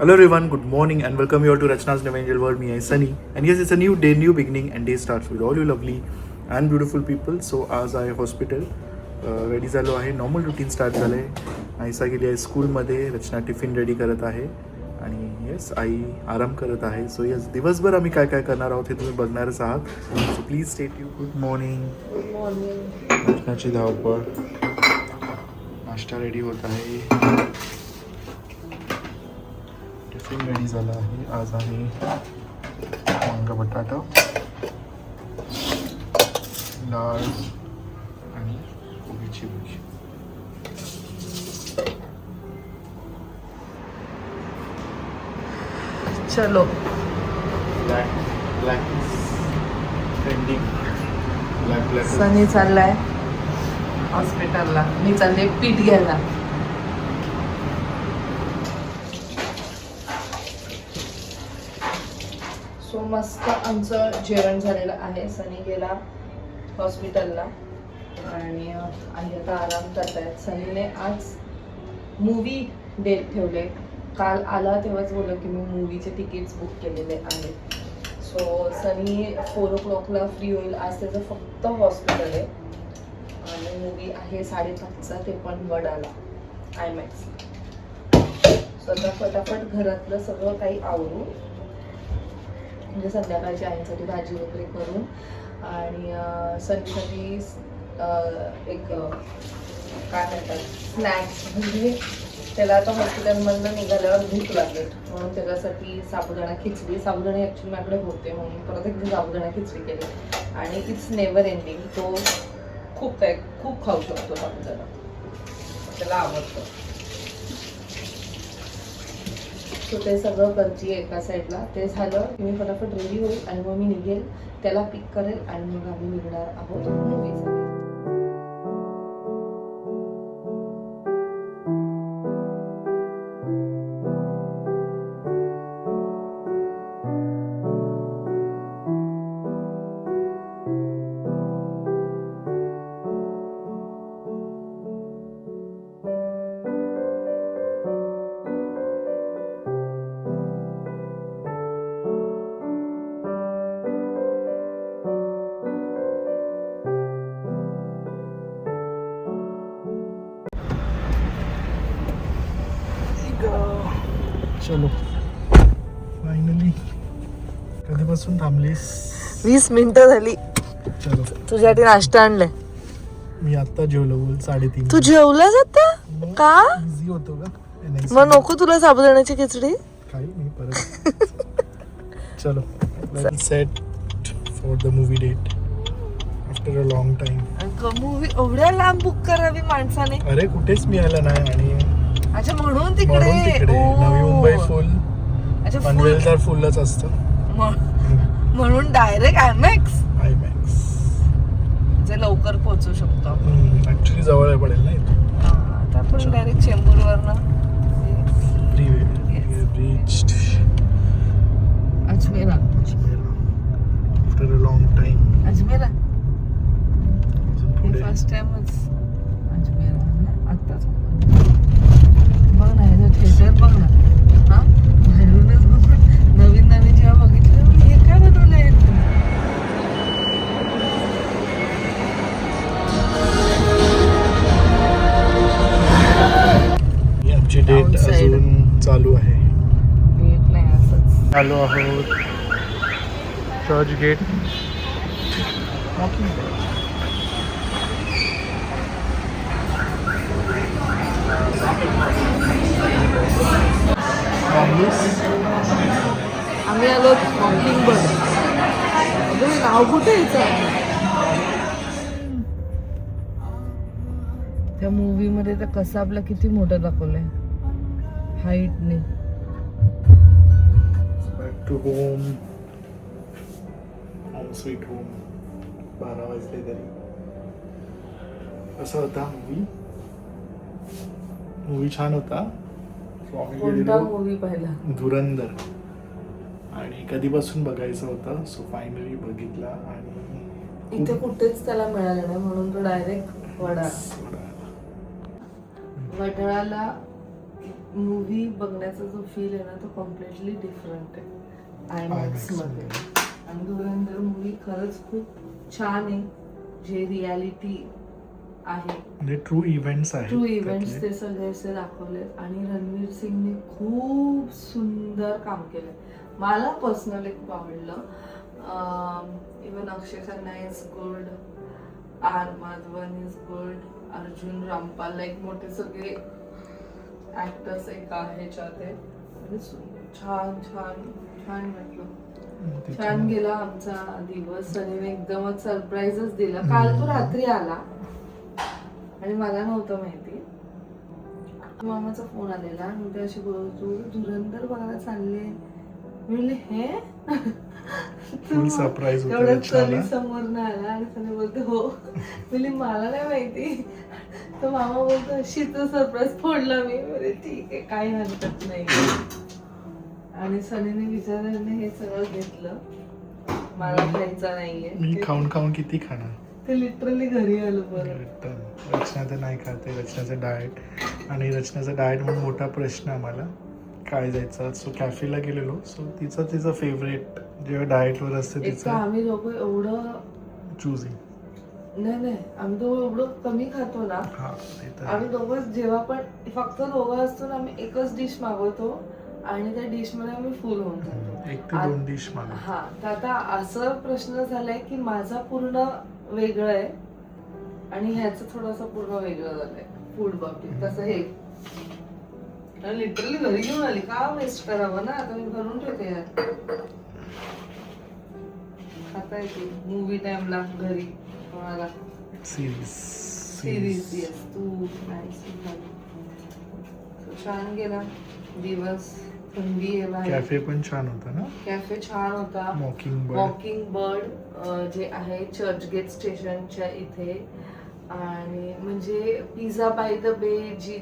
Hello everyone, good morning and welcome you all to Rachna's New Angel World. Me, I Sunny. And yes, it's a new day, new beginning and day starts with all you lovely and beautiful people. So आज आहे hospital ready झालो आहे. Normal routine start झालं आहे. I saw गेली आहे स्कूलमध्ये. रचना tiffin ready करत आहे आणि येस आई आराम करत आहे. सो येस दिवसभर आम्ही काय काय करणार आहोत हे तुम्ही बघणारच आहात. So please stay tuned. Good morning. रचनाची धावपळ. नाश्ता रेडी होत आहे. टिफिन रेडी झाला आहे. आज आहे वांगा बटाटा, डाळ आणि कोबीची भाजी. चलो ब्लॅक ट्रेंडिंग ब्लॅक सनी चाललाय हॉस्पिटलला, मी चालले पीठ घ्यायला. सो मस्त आमचं जेवण झालेलं आहे. सनी गेला हॉस्पिटलला आणि आई आता आराम करतायत. सनीने आज मूवी डेट ठेवले. काल आला तेव्हाच बोललो की मी मूवीचे तिकीट्स बुक केलेले आहेत. सो सनी 4 o'clockला फ्री होईल. आज त्याचं फक्त हॉस्पिटल आहे आणि मूवी आहे 5:30चा, ते पण वडाला IMAX. सो आता फटाफट घरातलं सगळं काही आवरून म्हणजे संध्याकाळची आईसाठी भाजी वगैरे करून आणि सनीसाठी एक काय म्हणतात स्नॅक्स, म्हणजे त्याला आता हॉस्पिटलमधनं निघाल्यावर भूक लागेल म्हणून त्याच्यासाठी साबुदाणा खिचडी. साबुदाणे ॲक्च्युली माझ्याकडे होते म्हणून परत एकदा साबुदाणा खिचडी केली आणि इट्स नेव्हर एंडिंग. तो खूप खाऊ शकतो साबुदाणा, त्याला आवडतं. सो ते सगळं करची एका साईडला. ते झालं की मी फटाफट रेडी होईल आणि मग मी निघेल, त्याला पिक करेल आणि मग आम्ही निघणार आहोत मूवीसाठी. चलो फायनली. कधीपासून थांबलीस? 20 मिनिटं झाली. चलो तुझ्यासाठी नाश्ता आणलाय. मी आता जेवलो. 3:30. तू जेवला जाता का? बिझी होतो का? नाही, मग नको तुला साबुदाण्याची खिचडी. काही नाही परत. चलो let's set for the movie date after a long time. Movie एवढ्या लांब बुक करावी माणसाने? अरे कुठेच मिळालं नाही आणि अच्छा म्हणून म्हणून तिकडे. तिकडे नवी मुंबई फुल, अच्छा पनवेल तर फुलच असतं. म्हणून डायरेक्ट IMAX IMAX जे लवकर पोहोचू शकतो. ऍक्च्युली जवळ पडेल ना इथून. आता आपण डायरेक्ट चेंबूरवरनं reached Ajmera. After a long time. Ajmera पुढे फर्स्ट टाइमच. अजमेरा ना आत्ताच. बघ ना ह्याचं थिएटर बघ ना. हा बाहेरूनच बघून नवीन जेव्हा बघितलं हे काय बनवलंय. आमची डेट अजून चालू आहे. भेट नाही असंच. आलो आहोत चर्च गेट. आम्ही आलो वॉकिंग बघ. नाव कुठे यायचं? त्या मूवी मध्ये तर कसं आपलं किती मोठं दाखवलंय हाईटने. Back to home. Home sweet home. 12 वाजले तरी. कसा होता मूवी? छान होता. कोणता मूवी पाहिला? धुरंधर. आणि कधीपासून बघायचं होतं. सो फायनली बघितला आणि इथे कुठेच त्याला मिळालं नाही म्हणून तो डायरेक्ट वडाळाला मूवी बघण्याचा जो फील आहे ना तो कम्प्लिटली डिफरंट आहे आयमॅक्स मध्ये. आणि धुरंधर मूवी खरंच खूप छान आहे, जे रियालिटी आहे, म्हणजे ट्रू इव्हेंट्स आहेत. ट्रू इव्हेंट्स ते सगळे असे दाखवले. आणि रणवीर सिंगने खूप सुंदर काम केलं, मला पर्सनली खूप आवडलं. Even Akshaye Khanna is good, R Madhavan is good, Arjun Rampal, like मोठे सगळे ऍक्टर्स एका ह्याच्यात आहे. आणि छान छान छान वाटलं, छान गेला आमचा दिवस. सनीने एकदमच सरप्राईजच दिला. काल तो रात्री आला आणि मला नव्हतं माहिती. मामाचा फोन आलेला आणि ते अशी बोलत, तू धुरंधर बघायला चालले. मी म्हणले हे फुल सरप्राईज एवढं चली समोर न आला आणि सनी बोलते हो. म्हणजे मला नाही माहिती. तर मामा बोलतो अशी तर सरप्राईज फोडला मी. म्हणजे ठीक आहे, काही हरकत नाही. आणि सनीने विचाराने हे सगळं घेतलं, मला खायचं नाहीये. मी खाऊन खाऊन किती खाणार. ते लिटरली घरी आलो बरं. रचना तर नाही खाते, रचनाचं डाएट. आणि रचनाचं डाएट म्हणून मोठा प्रश्न आम्हाला काय जायचा. सो कॅफेला गेलेलो. सो तिचं फेवरेट जेव्हा डाएटवर असते तिचं आम्ही लोक एवढं चूजी. नाही आम्ही दोघं एवढं कमी खातो ना. आम्ही दोघं जेव्हा पण फक्त दोघं असतो ना, आम्ही एकच डिश मागवतो आणि त्या डिश मध्ये आम्ही फुल होऊन जातो. 1 ते 2 डिश मागवतो. हा, तर आता असं प्रश्न झालाय की माझा पूर्ण वेगळं आहे आणि ह्याचं थोडंसं पूर्ण वेगळं झालंय फूड बाबतीत. तसं हे लिटरली घरी घेऊन आली, का वेस्ट करावं ना. आता मी भरून ठेवते यार, खाता येते मूवी टाइमला घरी कोणाला. सिरीज येस तू नाही. छान गेला दिवस. थंडी आहे बाहेर. कॅफे पण छान होता ना. कॅफे छान होता. वॉकिंग बर्ड जे आहे चर्चगेट स्टेशनच्या इथे. आणि म्हणजे पिझ्झा बाय द बे जी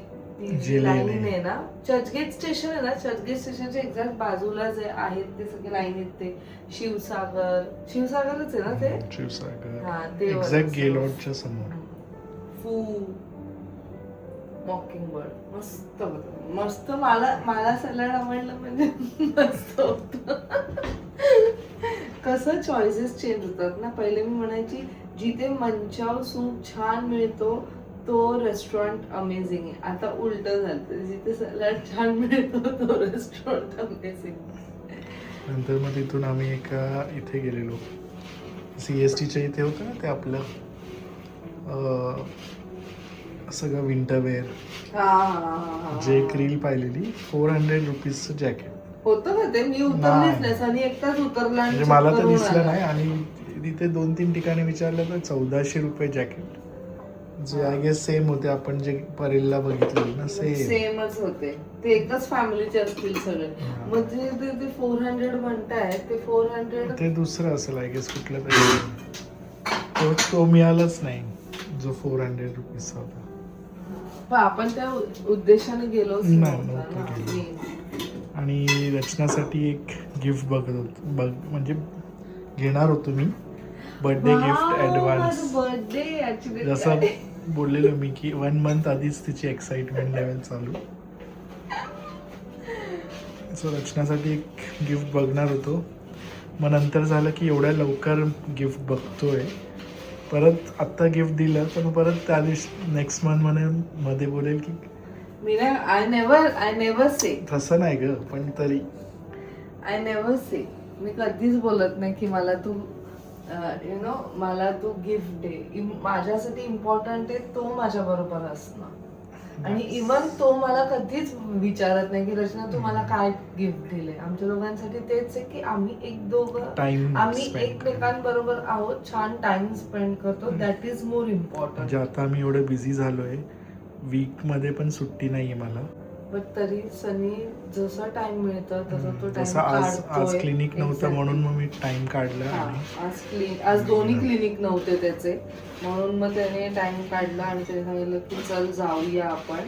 लाईन आहे ना, चर्चगेट स्टेशन आहे ना, चर्चगेट स्टेशनच्या एक्झॅक्ट बाजूलाच आहेत ते सगळे लाईन आहेत. ते शिवसागरच आहे ना ते. शिवसागर हा, ते एक्झॅक्ट गेलोडच्या समोर. वॉकिंग बर्ड मस्त होतं, मस्त. मला सॅलड आवडलं, म्हणजे मस्त होत. कसं चॉईसेस चेंज होतात ना. पहिले मी म्हणायची जिथे मंचाव सूप छान मिळतो तो रेस्टॉरंट अमेझिंग आहे. आता उलट झालं, जिथे सॅलड छान मिळतो तो रेस्टॉरंट अमेझिंग. नंतर मग तिथून आम्ही एका इथे गेलेलो, CSTच्या इथे होतं ना ते आपलं सगळं विंटरवेअर. जे एक रील पाहिलेली, 400 रुपीजचं जॅकेट होतं का ते. मी उतरलीच नाही, सनी एकटाच उतरला. म्हणजे मला तर दिसलं नाही. आणि तिथे 2-3 ठिकाणी विचारलं तर 1400 रुपये जॅकेट, जे आय गेस सेम होते आपण जे परेलला बघितलेलं ना, सेमच होते. ते एकच फॅमिलीचे असतील सगळे. म्हणजे ते 400 म्हणतायत, ते 400 ते दुसरं असेल आय गेस कुठलं तरी. तो मिळालाच नाही जो 400 रुपीजचा होता. आपण त्या उद्देशाने गेलो नाही. आणि रचनासाठी एक गिफ्ट बघत होतो, म्हणजे घेणार होतो मी. Birthday gift advance. बर्थडे जसं बोललेलो मी की 1 मंथ आधीच तिची एक्साइटमेंट लेवल चालू. सो रचनासाठी एक गिफ्ट बघणार होतो. मग नंतर झालं की एवढ्या लवकर गिफ्ट बघतोय, परत आत्ता गिफ्ट दिलं तर मग परत त्या दिवशी नेक्स्ट मंथ मध्ये बोलेल की मी नाही. आय नेव्हर से. तसं नाही ग, पण तरी आय नेव्हर से. मी कधीच बोलत नाही की मला तू मला तू गिफ्ट दे. माझ्यासाठी इम्पॉर्टंट आहे तो माझ्या बरोबर असणं. आणि इवन तो मला कधीच विचारत नाही की रचना तू मला काय गिफ्ट दिले. आमच्या दोघांसाठी तेच आहे की आम्ही आम्ही एकमेकांबरोबर आहोत, छान टाइम स्पेंड करतो. That is more important. म्हणजे आता आम्ही एवढं बिझी झालोय, वीक मध्ये पण सुट्टी नाहीये मला. बट तरी सनी जसा टाइम मिळतो तसा तो टाइम आज क्लिनिक नव्हतं म्हणून मग मी टाइम काढला. आणि आज दोन्ही क्लिनिक नव्हते त्याचे, म्हणून मग त्याने टाइम काढला आणि त्याने सांगितलं की चल जाऊया आपण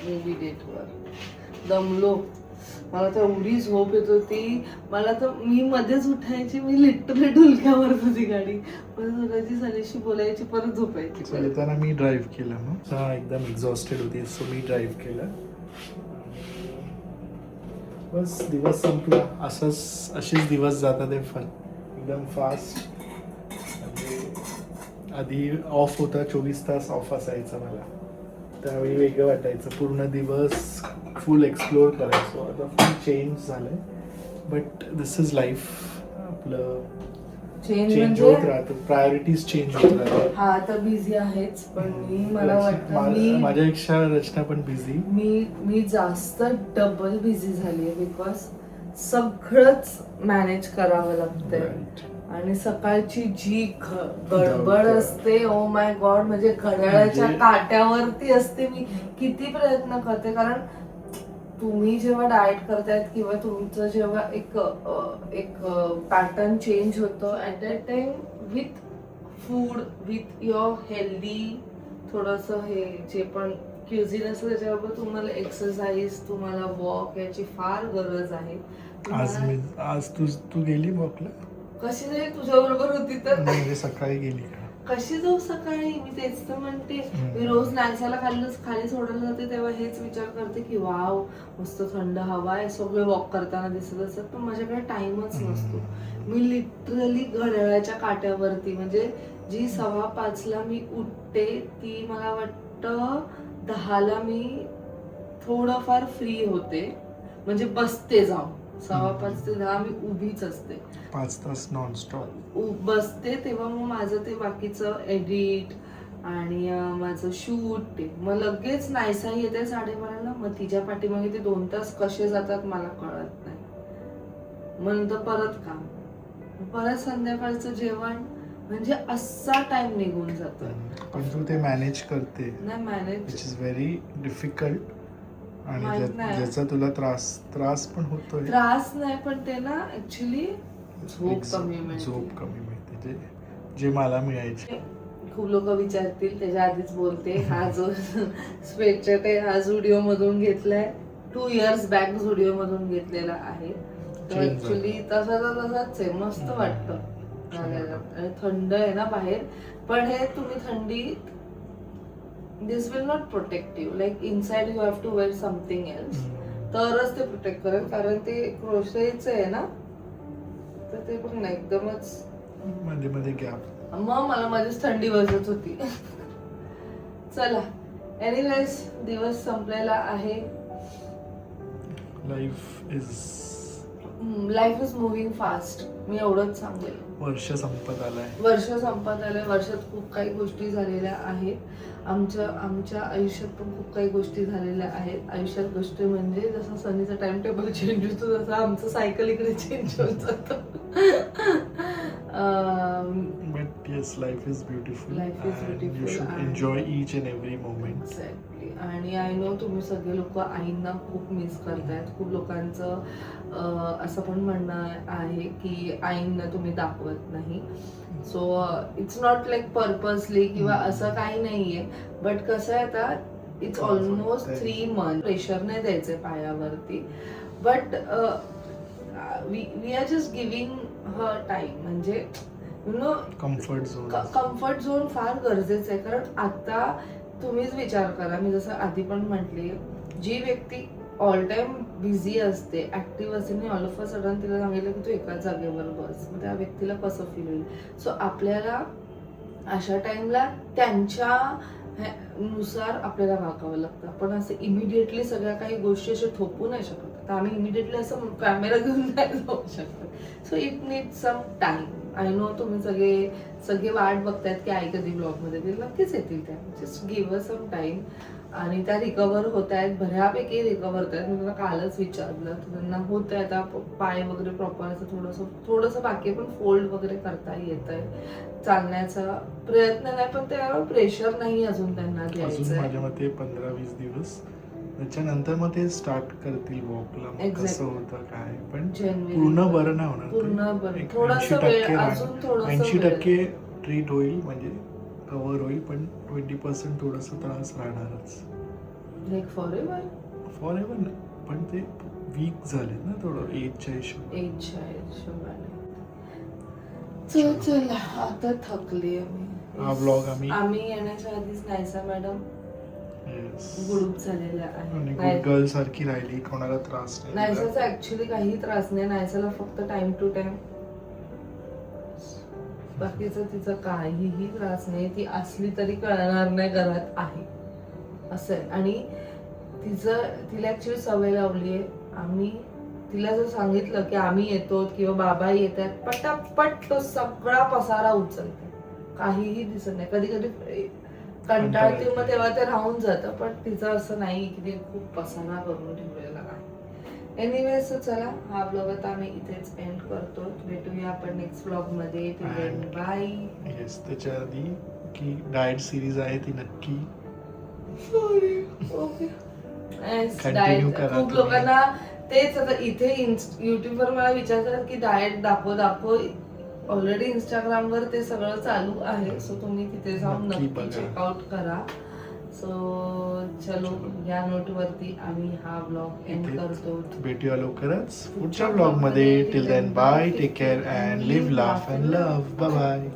मूवी डेटवर. दमलो मला तर एवढी झोप येत होती, मला तर मी मध्येच उठायची, मी लिटरली ढुलक्या मारत होती गाडी, परत उठायची, सनीशी बोलायची, परत झोपायची. So, येताना मी ड्राईव्ह केलं मग एकदम एक्झॉस्टेड होती, सो मी ड्राईव्ह केलं. बस दिवस संपला. असेच दिवस जातात ते फन एकदम फास्ट. म्हणजे आधी ऑफ होता, 24 तास ऑफ असायचा मला, त्यावेळी वेगळं वाटायचं, पूर्ण दिवस फुल एक्सप्लोअर करायचो. आता फुल चेंज झालंय, बट दिस इज लाईफ. आपलं चेंज चेंज म्हणजे होत राहतं, प्रायोरिटीज चेंज होत राहतात. हा तर बिझी आहेच, पण मला वाटतं माझ्यापेक्षा रचना पण बिझी. मी जास्त डबल बिझी झाली, बिकॉज सगळंच मॅनेज करावं लागतंय. आणि सकाळची जी गडबड असते, ओ माय गॉड, म्हणजे घड्याळाच्या काट्यावरती असते. मी किती प्रयत्न करते, कारण तुम्ही जेव्हा डाएट करतायत किंवा तुमचं जेव्हा एक पॅटर्न चेंज होतं, at that time with food, with your healthy थोडंसं हे जे पण क्युझिन असतं त्याच्याबरोबर तुम्हाला एक्सरसाइज, तुम्हाला वॉक याची फार गरज आहे. आज तू गेली वॉकला? कशी नाही तुझ्या बरोबर होती तर? म्हणजे सकाळी गेली का? कशी जाऊ सकाळी, मी तेच तर म्हणते. मी रोज नायसाला खाली सोडायला जाते तेव्हा हेच विचार करते की वाव मस्त थंड हवा आहे, सगळे वॉक करताना दिसत असतात, पण माझ्याकडे टाइमच नसतो. मी लिटरली घड्याळाच्या काट्यावरती, म्हणजे जी 5:15 मी उठते ती मला वाटतं 10ला मी थोडंफार फ्री होते, म्हणजे बसते जाऊन. 5:15 ते 10 मी उभीच असते, 5 तास नॉनस्टॉप बसते. तेव्हा मग माझं ते बाकीचं एडिट आणि माझं शूट, ते मग लगेच नायसा येते 12:30ला. मग तिच्या पाठीमागे ते 2 तास कसे जातात मला कळत नाही. मग नंतर परत काम, परत संध्याकाळचं जेवण, म्हणजे असा टाइम निघून जातो. पण तू ते मॅनेज करते. नाही manage, which is very difficult. आणि ज्याचा तुला त्रास पण होतोय. त्रास नाही, पण ते ना ऍक्च्युली झोप कमी मिळते, जे मला मिळायचे. खूप लोक विचारतील, त्याच्या आधीच बोलते, हा जो स्वेटशर्ट आहे हा झुडिओ मधून घेतलाय, 2 years बॅक झुडिओ मधून घेतलेला आहे. तर ऍक्च्युली तसाच आहे, मस्त वाटतं आणि थंड आहे ना बाहेर. पण हे तुम्ही थंडीत, this will not protect you, like inside you have to wear something else, तरच ते प्रोटेक्ट करेल, कारण ते क्रोशेचं आहे ना, तर ते पण नाही एकदमच मध्ये गॅप. मग मला मध्येच थंडी वाजत होती. चला, एनिवेज दिवस संपलेला आहे. लाईफ इज मुव्हिंग फास्ट, मी एवढंच सांगेल. वर्ष संपत आलंय. वर्षात खूप काही गोष्टी झालेल्या आहेत. आमच्या आयुष्यात पण खूप काही गोष्टी झालेल्या आहेत. आयुष्यात गोष्टी म्हणजे जसं सनीचा टाइम टेबल चेंज होतो, तसं आमचं सायकल इकडे चेंज होत जातं. But yes, life is beautiful. And you should enjoy each and every moment. Exactly. आणि आय नो तुम्ही सगळे लोक आईंना खूप मिस करतायत. खूप लोकांचं असं पण म्हणणं आहे की आईंना तुम्ही दाखवत नाही. So it's not like purposely किंवा असं काही नाहीये, बट कसं आहे आता इट्स ऑलमोस्ट 3 months. प्रेशर नाही द्यायचंय पायावरती, but we are just giving her time. म्हणजे यु नो, कम्फर्ट झोन फार गरजेचं आहे. कारण आता तुम्हीच विचार करा, मी जसं आधी पण म्हटले, जी व्यक्ती ऑल टाइम बिझी असते, ऍक्टिव्ह असते, आणि ऑल ऑफ अ सडन तिला सांगितलं की तू एकाच जागेवर बस, मग त्या व्यक्तीला कसं फील होईल. सो आपल्याला अशा टाइमला त्यांच्या नुसार आपल्याला वागावं लागतं. आपण असं इमिडिएटली सगळ्या काही गोष्टी अशा थोपू नाही शकत. तर आम्ही इमिडिएटली असं कॅमेरा घेऊन नाही जाऊ शकत. So it need some time. I know तुम्ही सगळे वाट बघतायत की आई कधी ब्लॉगमध्ये येतील. नक्कीच येतील त्या, just give a some time. आणि त्या रिकवर होत आहेत, बऱ्यापैकी रिकवर होत आहेत. मी तुला कालच विचारलं, त्यांना होत आहे आता, पाय वगैरे प्रॉपर असं थोडंसं बाकी, पण फोल्ड वगैरे करता येत आहे, चालण्याचा प्रयत्न नाही, पण त्यावर प्रेशर नाही अजून त्यांना द्यायचं. माझ्या मते 15-20 दिवस, त्याच्यानंतर मग ते स्टार्ट करतील वॉकला. कसं होतं काय, पण पूर्ण बरं नाही होणार. पूर्ण बरं, थोडंसं वेळ, अजून थोडंसं 80% ट्रीट होईल, म्हणजे कव्हर होईल, पण 20% थोडंसं त्रास राहणारच. लाईक फॉर एव्हर पण ते वीक झाले ना थोडं एजच्या हिशोबाने. एजच्या हिशोबाने. चला आता थकली हा vlog आम्ही येण्याच्या आधीच नायसा मॅडम गुडूप झालेल्या आणि आहे. गुड गर्ल सारखी राहिली, कोणाला त्रास नाही दिला. नायसाचा ऍक्च्युली काही त्रास नाही. नायसाला फक्त टाइम टू टाइम, बाकीचं तिचं काहीही त्रास नाही. ती असली तरी कळणार नाही घरात आहे असं आहे. आणि तिला ऍक्च्युली सवय लावली आहे. आम्ही तिला जर सांगितलं की आम्ही येतो किंवा बाबा येतात, पटापट तो सगळा पसारा उचलते, काहीही दिसत नाही. कधी कधी कंटाळते, मग तेव्हा ते राहून जातं. पण तिचं असं नाही की ते खूप पसारा करून ठेवलेला आहे. एनिवे, सो चला हा ब्लॉग आता आम्ही इथेच एंड करतो. भेटूया आपण नेक्स्ट ब्लॉग मध्ये. बाय. येस, त्याच्या आधी की डाएट सिरीज आहे ती नक्की सॉरी. ओके. Continue करा खूप तुम्ही. लोकांना तेच आता इथे युट्यूब वर मला विचारतात की डाएट दाखव. ऑलरेडी इंस्टाग्राम वर ते सगळं चालू आहे. सो तुम्ही तिथे जाऊन नक्की नक्की बघा. चेकआउट करा. सो चलो या नोट वरती आम्ही हा ब्लॉग एंड करतो. भेटूया लवकरच पुढच्या ब्लॉग मध्ये. Till then bye, take care and live, laugh and love. Bye bye.